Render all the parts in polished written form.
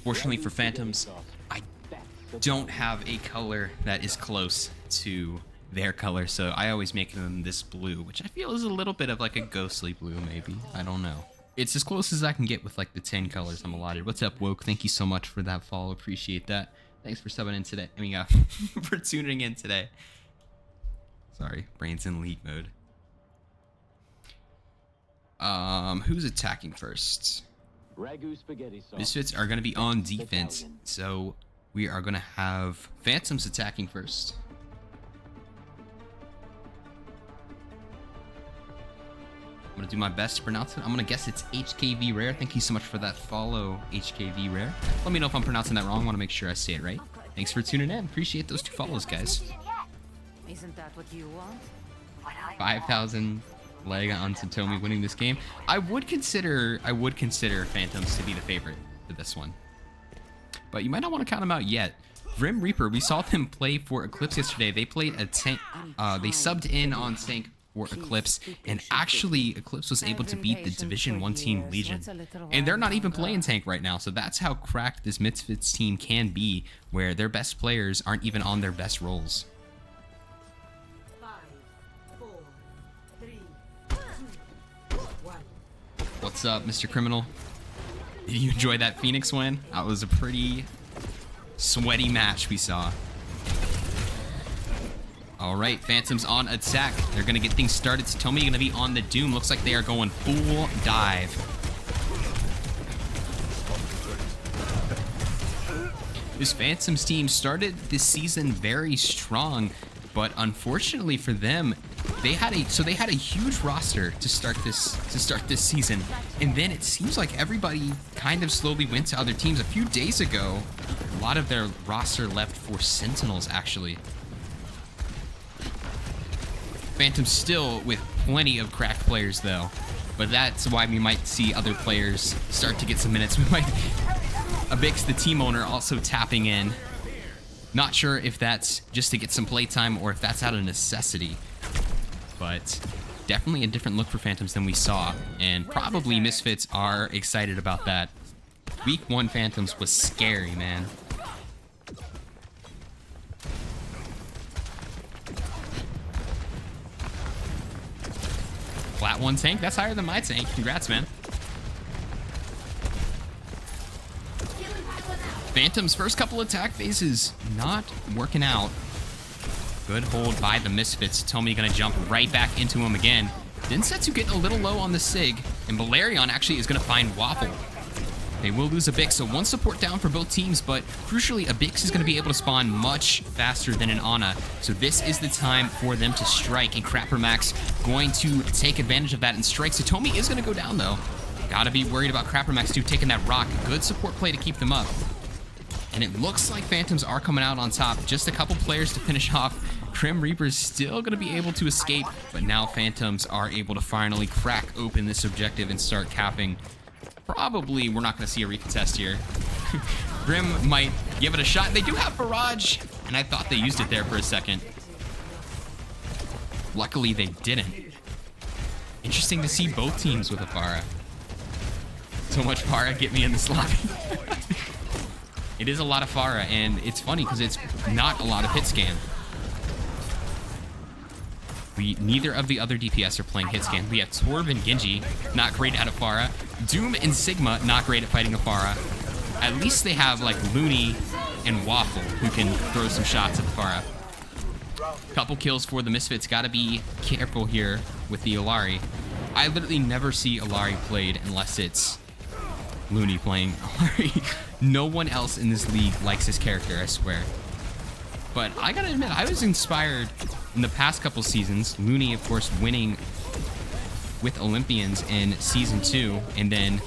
Fortunately for Phantoms, I don't have a color that is close to their color, so I always make them this blue, which I feel is a little bit of like a ghostly blue, maybe. I don't know. It's as close as I can get with like the 10 colors I'm allotted. What's up, Woke? Thank you so much for that follow. Appreciate that. Thanks for subbing in today. I mean, for tuning in today. Sorry, brain's in league mode. Who's attacking first? Misfits are going to be on defense, so we are going to have Phantoms attacking first. I'm going to do my best to pronounce it. I'm going to guess it's HKV Rare. Thank you so much for that follow, HKV Rare. Let me know if I'm pronouncing that wrong. I want to make sure I say it right. Thanks for tuning in. Appreciate those 2 follows, guys. Isn't that what you want? 5,000 leg on Satomi winning this game. I would consider Phantoms to be the favorite for this one, but you might not want to count them out yet. Grim Reaper, we saw them play for Eclipse yesterday. They played a tank. They subbed in on tank for Eclipse, and actually Eclipse was able to beat the Division 1 team Legion, and they're not even playing tank right now. So that's how cracked this Misfits team can be, where their best players aren't even on their best roles. What's up, Mr. Criminal? Did you enjoy that Phoenix win? That was a pretty sweaty match we saw. All right, Phantoms on attack. They're going to get things started. Satomi going to be on the Doom. Looks like they are going full dive. This Phantoms team started this season very strong, but unfortunately for them, they had a huge roster to start this season, and then it seems like everybody kind of slowly went to other teams. A few days ago, a lot of their roster left for Sentinels, actually. Phantoms still with plenty of cracked players, though, but that's why we might see other players start to get some minutes. We might Abix, the team owner, also tapping in. Not sure if that's just to get some playtime or if that's out of necessity. But definitely a different look for Phantoms than we saw, and probably Misfits are excited about that. Week 1 Phantoms was scary, man. Flat 1 tank? That's higher than my tank. Congrats, man. Phantoms' first couple attack phases not working out. Good hold by the Misfits. Tomi gonna jump right back into him again. Densetsu getting a little low on the Sig, and Balerion actually is gonna find Waffle. They will lose Abix, so 1 support down for both teams, but crucially, Abix is gonna be able to spawn much faster than an Ana. So this is the time for them to strike, and Crapper Max going to take advantage of that and strike. So Tomi is gonna go down though. Gotta be worried about Crapper Max too, taking that rock. Good support play to keep them up. And it looks like Phantoms are coming out on top. Just a couple players to finish off. Grim Reaper's still going to be able to escape, but now Phantoms are able to finally crack open this objective and start capping. Probably we're not going to see a recontest here. Grim might give it a shot. They do have Barrage, and I thought they used it there for a second. Luckily, they didn't. Interesting to see both teams with a Pharah. So much Pharah, get me in this lobby. It is a lot of Pharah, and it's funny because it's not a lot of hit scan. Neither of the other DPS are playing hit scan. We have Torb and Genji, not great at a Pharah. Doom and Sigma, not great at fighting a Pharah. At least they have like Looney and Waffle, who can throw some shots at the Pharah. Couple kills for the Misfits. Gotta be careful here with the Illari. I literally never see Illari played unless it's Looney playing Illari. No one else in this league likes his character, I swear. But I gotta admit, I was inspired in the past couple seasons. Looney, of course, winning with Olympians in Season 2, and then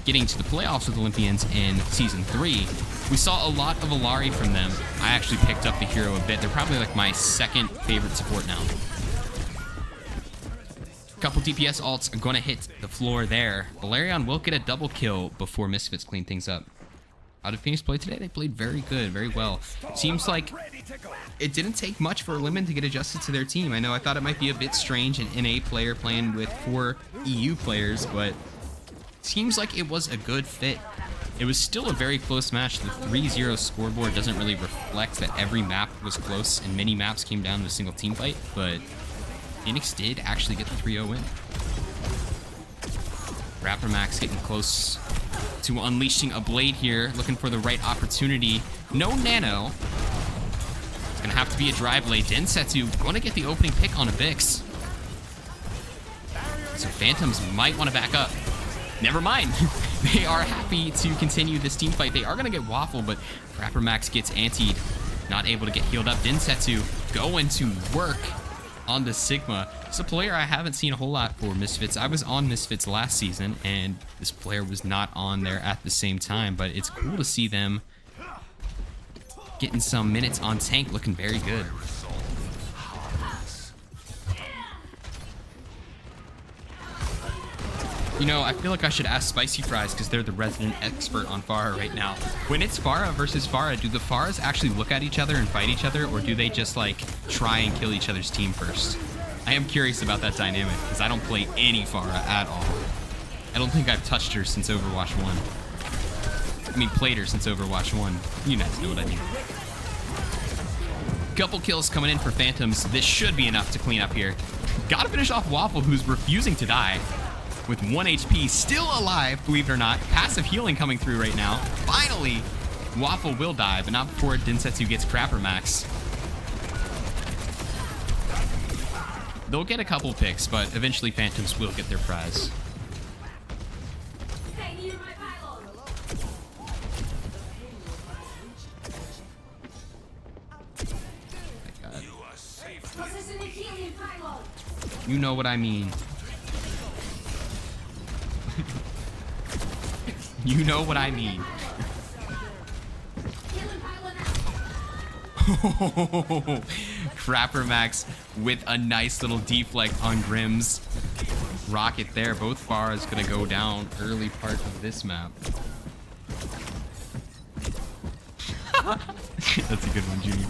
getting to the playoffs with Olympians in Season 3. We saw a lot of Illari from them. I actually picked up the hero a bit. They're probably like my second favorite support now. Couple DPS ults are going to hit the floor there. Balerion will get a double kill before Misfits clean things up. How did Phoenix play today? They played very good, very well. Seems like it didn't take much for Lemon to get adjusted to their team. I know I thought it might be a bit strange, an NA player playing with 4 EU players, but seems like it was a good fit It was still a very close match. The 3-0 scoreboard doesn't really reflect that every map was close and many maps came down to a single team fight, but Phoenix did actually get the 3-0 win. Rapper Max getting close to unleashing a blade here, looking for the right opportunity. No nano. It's gonna have to be a drive blade. Densetsu gonna get the opening pick on a Vix. So Phantoms might want to back up. Never mind. They are happy to continue this team fight. They are going to get Waffle, but Rapper Max gets antied. Not able to get healed up. Densetsu going to work on the Sigma. It's a player I haven't seen a whole lot for Misfits. I was on Misfits last season, and this player was not on there at the same time, but it's cool to see them getting some minutes on tank, looking very good. You know, I feel like I should ask Spicy Fries because they're the resident expert on Pharah right now. When it's Pharah versus Pharah, do the Pharahs actually look at each other and fight each other, or do they just, like, try and kill each other's team first? I am curious about that dynamic because I don't play any Pharah at all. I don't think I've touched her since Overwatch 1. I mean, played her since Overwatch 1. You guys know what I mean. Couple kills coming in for Phantoms. This should be enough to clean up here. Gotta finish off Waffle, who's refusing to die. With 1 HP, still alive, believe it or not. Passive healing coming through right now. Finally, Waffle will die, but not before Densetsu gets Crapper Max. They'll get a couple picks, but eventually Phantoms will get their prize. You know what I mean. You know what I mean. Crapper Max with a nice little deflect on Grimm's rocket there. Both Pharahs gonna go down early part of this map. That's a good one, Junior.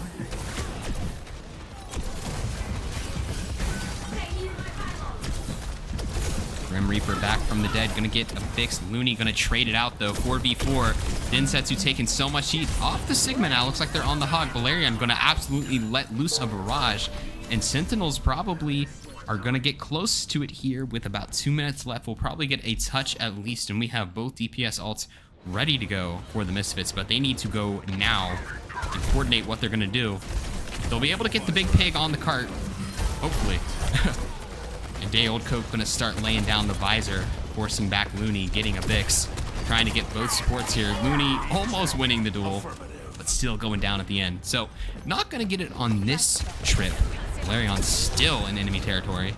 Grim Reaper back from the dead, gonna get a fix. Looney gonna trade it out though, 4v4. Densetsu taking so much heat off the Sigma now. Looks like they're on the hog. Valerian gonna absolutely let loose a barrage. And Sentinels probably are gonna get close to it here with about 2 minutes left. We'll probably get a touch at least, and we have both DPS alts ready to go for the Misfits, but they need to go now and coordinate what they're gonna do. They'll be able to get the big pig on the cart, hopefully. And Day-Old Coke gonna start laying down the visor, forcing back Looney, getting a Vix, trying to get both supports here. Looney almost winning the duel, but still going down at the end. So, not gonna get it on this trip. Valerian still in enemy territory.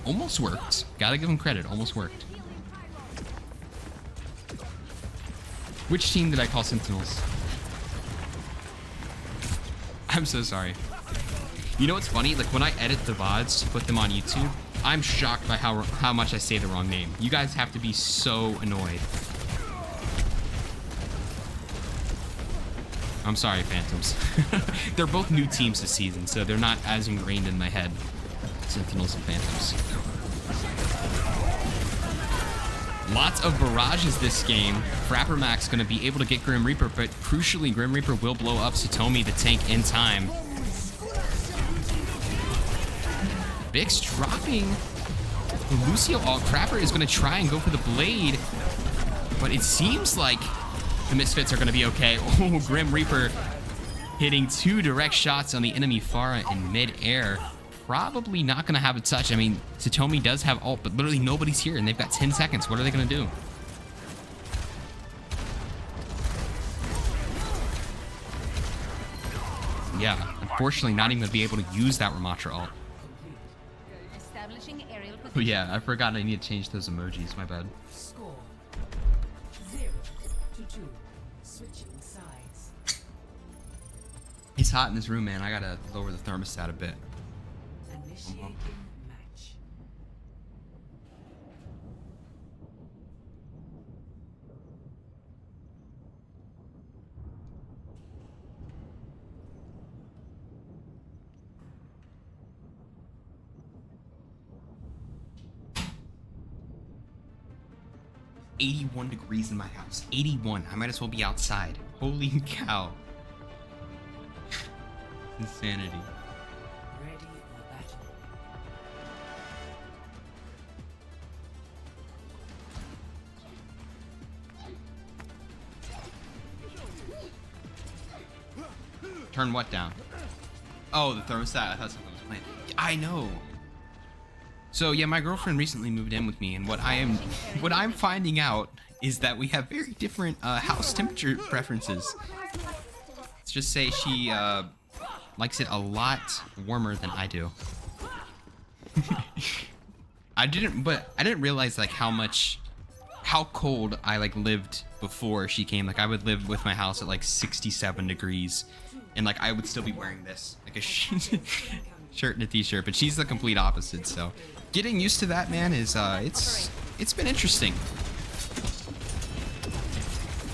Almost worked. Gotta give him credit, almost worked. Which team did I call Sentinels? I'm so sorry. You know what's funny? Like, when I edit the VODs to put them on YouTube, I'm shocked by how much I say the wrong name. You guys have to be so annoyed. I'm sorry, Phantoms. They're both new teams this season, so they're not as ingrained in my head. Sentinels and Phantoms. Lots of barrages this game. Frapper Max going to be able to get Grim Reaper, but crucially, Grim Reaper will blow up Satomi, the tank, in time. Vix dropping the Lucio ult. Crapper is going to try and go for the blade, but it seems like the Misfits are going to be okay. Oh, Grim Reaper hitting 2 direct shots on the enemy Pharah in mid-air. Probably not going to have a touch. I mean, Satomi does have ult, but literally nobody's here, and they've got 10 seconds. What are they going to do? Yeah, unfortunately, not even going to be able to use that Ramatra ult. Oh yeah, I forgot I need to change those emojis. My bad. Score 0-2. Switching sides. It's hot in this room, man. I gotta lower the thermostat a bit. Initiating match. 81 degrees in my house. 81. I might as well be outside. Holy cow. Insanity. Ready for battle. Turn what down? Oh, the thermostat. I thought something was playing. I know. So yeah, my girlfriend recently moved in with me, and what I'm finding out is that we have very different house temperature preferences. Let's just say she likes it a lot warmer than I do. I didn't realize like how cold I like lived before she came. Like I would live with my house at like 67 degrees, and like I would still be wearing this, like a shirt and a t-shirt. But she's the complete opposite. So getting used to that, man, is it's been interesting.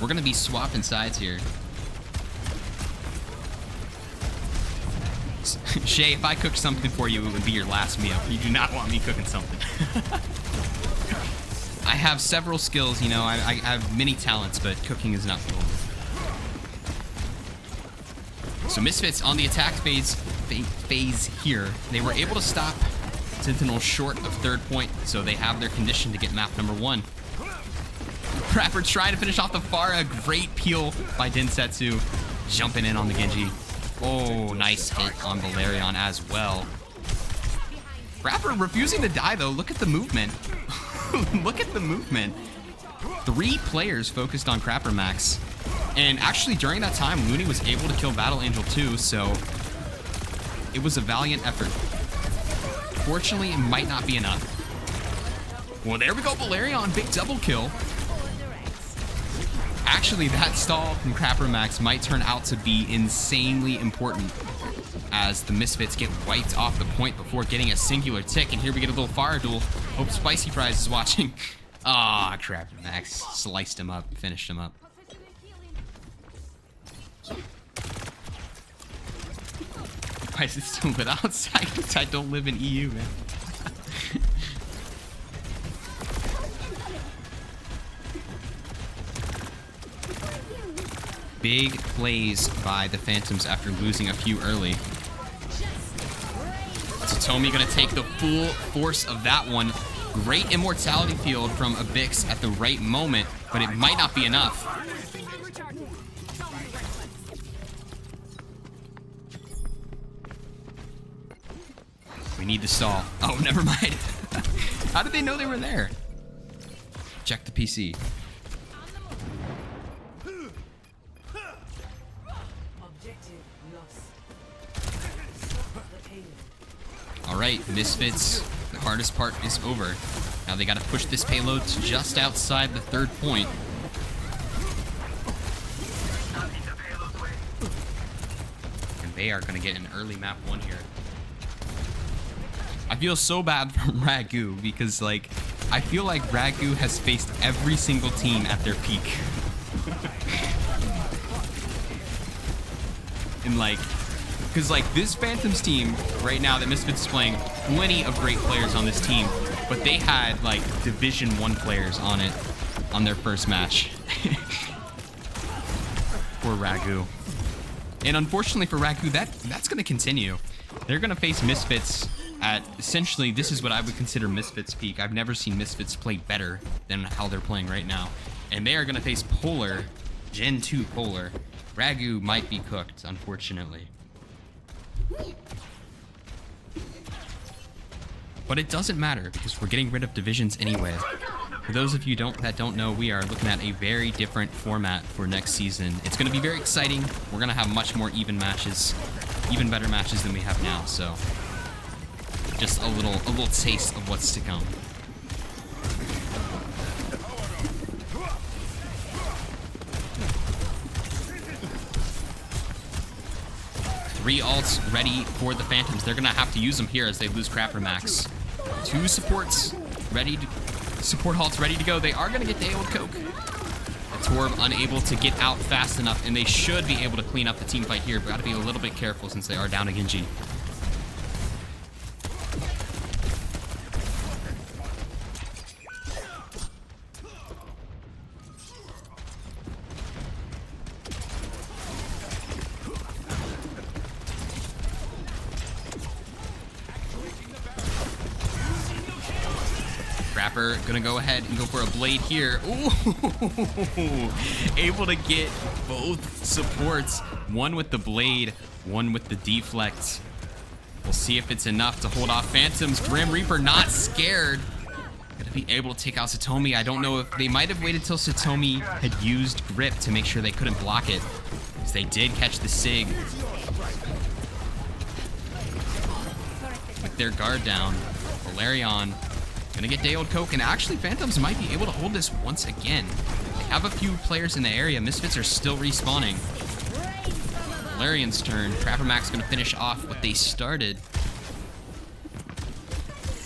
We're gonna be swapping sides here. Shay, if I cooked something for you, it would be your last meal. You do not want me cooking something. I have several skills, you know, I have many talents, but cooking is not one. So Misfits on the attack phase here. They were able to stop Sentinel short of third point, so they have their condition to get map number 1. Rapper trying to finish off the Pharah. Great peel by Densetsu. Jumping in on the Genji. Oh, nice hit on Valerion as well. Rapper refusing to die, though. Look at the movement. Look at the movement. 3 players focused on Crapper Max. And actually, during that time, Looney was able to kill Battle Angel too, so it was a valiant effort. Fortunately, it might not be enough. Well, there we go, Valerion. Big double kill. Actually, that stall from Crapper Max might turn out to be insanely important as the Misfits get wiped off the point before getting a singular tick. And here we get a little fire duel. Hope Spicy Fries is watching. Ah, Crapper Max sliced him up, finished him up. Why is it still lit outside? I don't live in EU, man. Big plays by the Phantoms after losing a few early. Tomi gonna take the full force of that one. Great immortality field from Abix at the right moment, but it might not be enough. We need the stall. Oh, never mind. How did they know they were there? Check the PC. All right, Misfits, the hardest part is over. Now they got to push this payload to just outside the third point. And they are going to get an early map 1 here. I feel so bad for Ragu because, like, I feel like Ragu has faced every single team at their peak. And, like, because, like, this Phantoms team right now that Misfits is playing, plenty of great players on this team, but they had, like, Division 1 players on it on their first match. Poor Ragu. And unfortunately for Ragu, that's going to continue. They're going to face Misfits at, essentially, this is what I would consider Misfits' peak. I've never seen Misfits play better than how they're playing right now. And they are going to face Polar, Gen 2 Polar. Ragu might be cooked, unfortunately. But it doesn't matter because we're getting rid of divisions anyway. For those of you that don't know, we are looking at a very different format for next season. It's going to be very exciting. We're going to have much more even matches, even better matches than we have now. So just a little taste of what's to come. Three ults ready for the Phantoms. They're gonna have to use them here as they lose Crapper Max. 2 supports ready to, support halts ready to go. They are gonna get the old Coke. The Torb unable to get out fast enough, and they should be able to clean up the team fight here, but gotta be a little bit careful since they are down to Genji. Crapper gonna go ahead and go for a blade here. Ooh, able to get both supports. One with the blade, one with the deflect. We'll see if it's enough to hold off Phantoms. Grim Reaper not scared. Gonna be able to take out Satomi. I don't know if they might have waited till Satomi had used grip to make sure they couldn't block it. Because they did catch the Sig with their guard down. Valerion gonna get day old Coke, and actually Phantoms might be able to hold this once again. They have a few players in the area. Misfits are still respawning. Valerion's turn. Trapper Max gonna finish off what they started.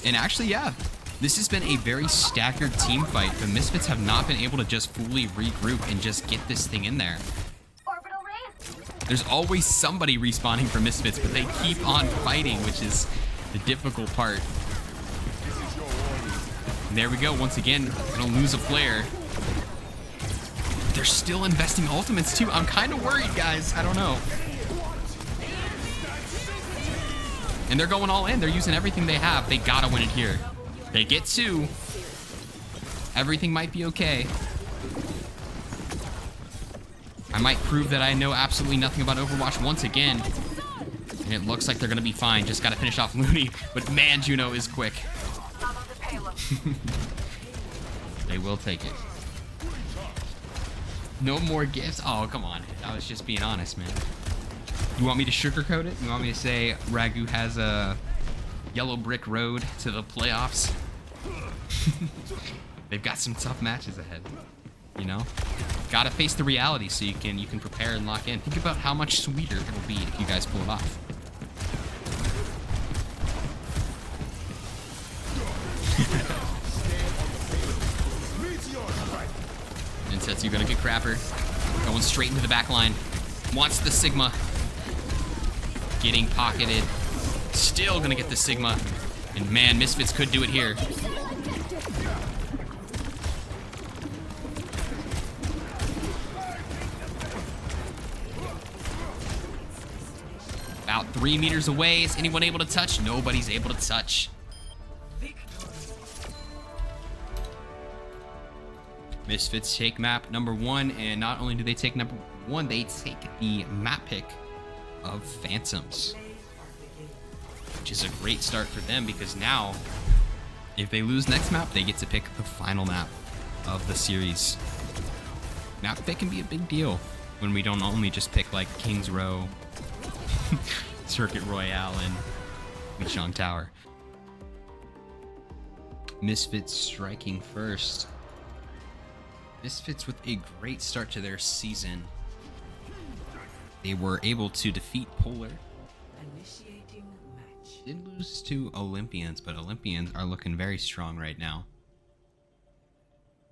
And actually, yeah, this has been a very staggered team fight. The Misfits have not been able to just fully regroup and just get this thing in there. There's always somebody respawning for Misfits, but they keep on fighting, which is the difficult part. And there we go. Once again, gonna lose a player. They're still investing ultimates too. I'm kind of worried, guys. I don't know. And they're going all in. They're using everything they have. They gotta win it here. They get 2. Everything might be okay. I might prove that I know absolutely nothing about Overwatch once again. And it looks like they're gonna be fine. Just gotta finish off Looney. But man, Juno is quick. They will take it. No more gifts? Oh, come on. I was just being honest, man. You want me to sugarcoat it? You want me to say Ragu has a yellow brick road to the playoffs? They've got some tough matches ahead. You know? Gotta face the reality so you can prepare and lock in. Think about how much sweeter it'll be if you guys pull it off. Insetsu gonna get Crapper. Going straight into the back line. Wants the Sigma. Getting pocketed. Still gonna get the Sigma. And man, Misfits could do it here. About 3 meters away. Is anyone able to touch? Nobody's able to touch. Misfits take map number 1, and not only do they take number 1, they take the map pick of Phantoms, which is a great start for them because now, if they lose next map, they get to pick the final map of the series. Map pick can be a big deal when we don't only just pick like King's Row, Circuit Royale, and Michong Tower. Misfits striking first. Misfits with a great start to their season. They were able to defeat Polar. Initiating match. Did lose to Olympians, but Olympians are looking very strong right now.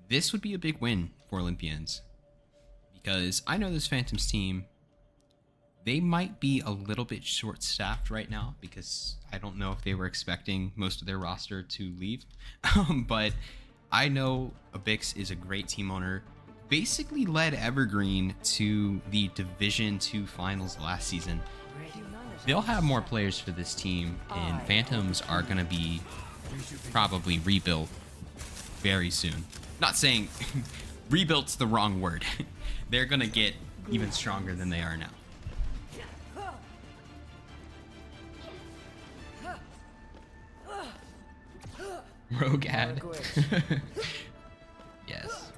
This would be a big win for Olympians because I know this Phantoms team, they might be a little bit short-staffed right now because I don't know if they were expecting most of their roster to leave, but I know Abix is a great team owner. Basically led Evergreen to the Division 2 finals last season. They'll have more players for this team, and Phantoms are going to be probably rebuilt very soon. Not saying rebuilt's the wrong word. They're going to get even stronger than they are now. Rogue ad. Yes.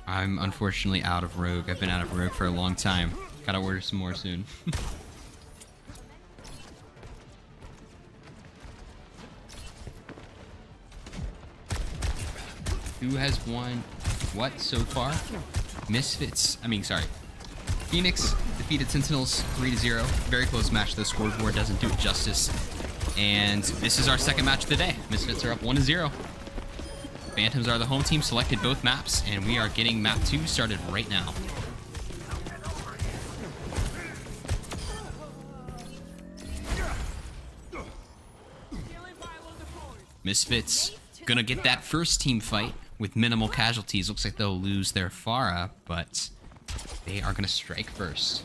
I'm unfortunately out of Rogue. I've been out of Rogue for a long time. Gotta order some more soon. Who has won what so far? Misfits. Phoenix defeated Sentinels 3-0. Very close match. The scoreboard doesn't do it justice. And this is our second match of the day. Misfits are up 1-0. Phantoms are the home team, selected both maps, and we are getting map 2 started right now. Misfits gonna get that first team fight with minimal casualties. Looks like they'll lose their Pharah, but they are gonna strike first.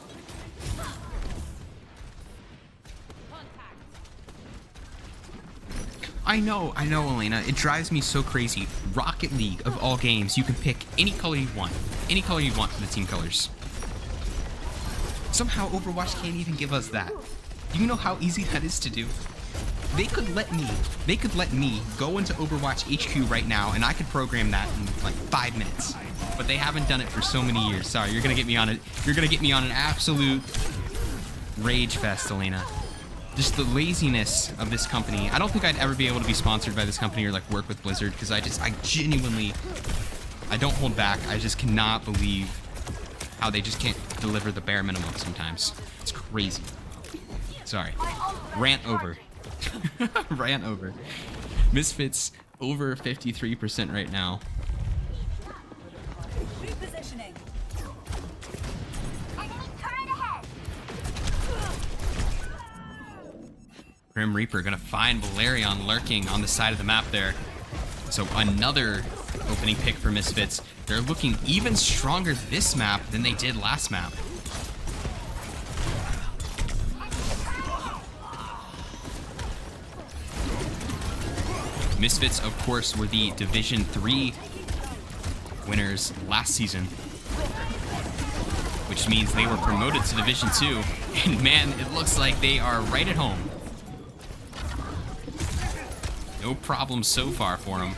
I know, Elena. It drives me so crazy. Rocket League, of all games, you can pick any color you want. Any color you want for the team colors. Somehow Overwatch can't even give us that. Do you know how easy that is to do? They could let me go into Overwatch HQ right now and I could program that in like 5 minutes. But they haven't done it for so many years. Sorry, you're gonna get me on it. You're gonna get me on an absolute rage fest, Elena. Just the laziness of this company. I don't think I'd ever be able to be sponsored by this company or like work with Blizzard because I genuinely, I don't hold back. I just cannot believe how they just can't deliver the bare minimum sometimes. It's crazy. Sorry. Rant over. Rant over. Misfits over 53% right now. Repositioning. Grim Reaper gonna find Valerion lurking on the side of the map there. So another opening pick for Misfits. They're looking even stronger this map than they did last map. Misfits, of course, were the Division 3 winners last season, which means they were promoted to Division 2. And man, it looks like they are right at home. No problem so far for them.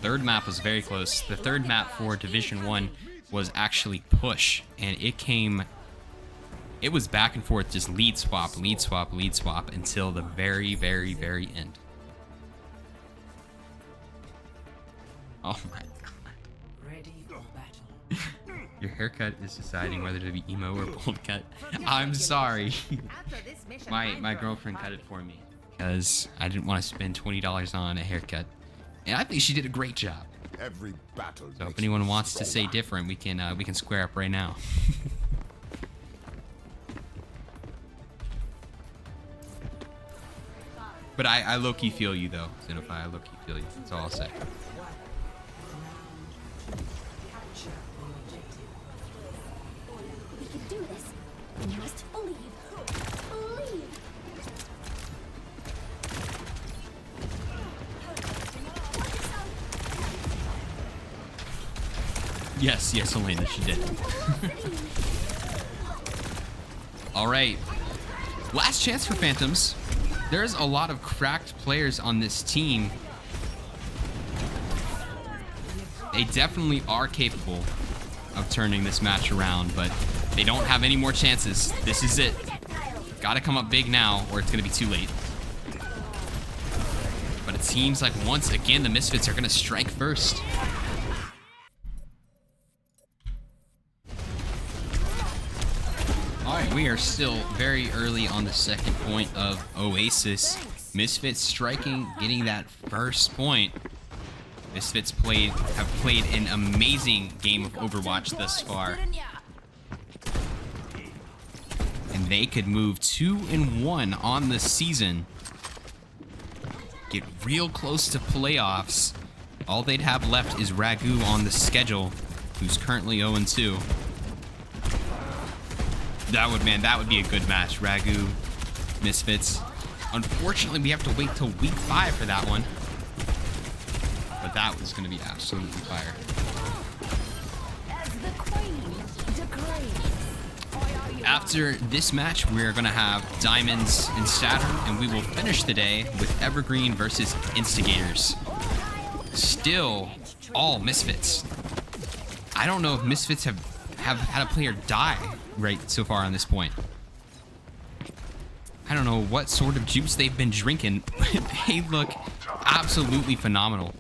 Third map was very close. The third map for Division 1 was actually Push, and it was back and forth, just lead swap, lead swap, lead swap until the very, very, very end. Oh my god. Ready for battle. Your haircut is deciding whether to be emo or bold cut. I'm sorry. My girlfriend cut it for me because I didn't want to spend $20 on a haircut. And I think she did a great job. Every battle. So if anyone wants to say different, we can square up right now. But I low-key feel you though, Xenophi. I low-key feel you. That's all I'll say. We can do this. We must believe. Believe. Yes, Elena, she did. All right. Last chance for Phantoms. There's a lot of cracked players on this team. They definitely are capable of turning this match around, but they don't have any more chances. This is it. Gotta come up big now, or it's gonna be too late. But it seems like once again, the Misfits are gonna strike first. Alright, we are still very early on the second point of Oasis. Misfits striking, getting that first point. Misfits have played an amazing game of Overwatch thus far. And they could move 2-1 on the season. Get real close to playoffs. All they'd have left is Ragu on the schedule, who's currently 0-2. That would be a good match. Ragu, Misfits. Unfortunately, we have to wait till week 5 for that one. But that was going to be absolutely fire. After this match, we're going to have Diamonds and Saturn, and we will finish the day with Evergreen versus Instigators. Still, all Misfits. I don't know if Misfits have had a player die right so far on this point. I don't know what sort of juice they've been drinking, but they look absolutely phenomenal.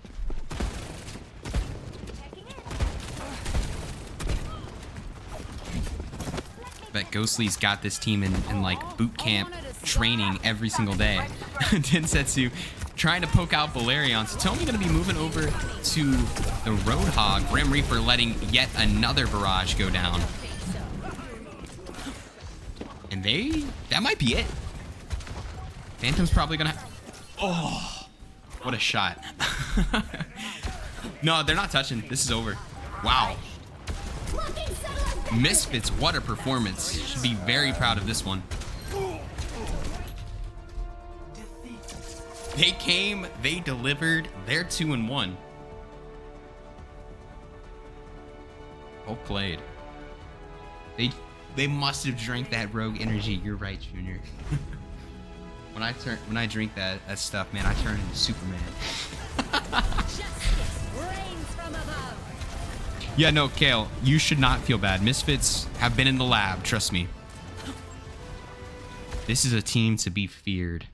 Bet Ghostly's got this team in like boot camp training every single day. Densetsu trying to poke out Valerion. So Tomi gonna be moving over to the Roadhog. Grim Reaper letting yet another barrage go down. And that might be it. Phantom's probably gonna oh, what a shot. No, they're not touching. This is over. Wow. Misfits, what a performance. Should be very proud of this one. They came, they delivered, they're 2-1. Well played. They must have drank that rogue energy. You're right, Junior. When I drink that stuff, man, I turn into Superman. Yeah, no, Kale, you should not feel bad. Misfits have been in the lab, trust me. This is a team to be feared.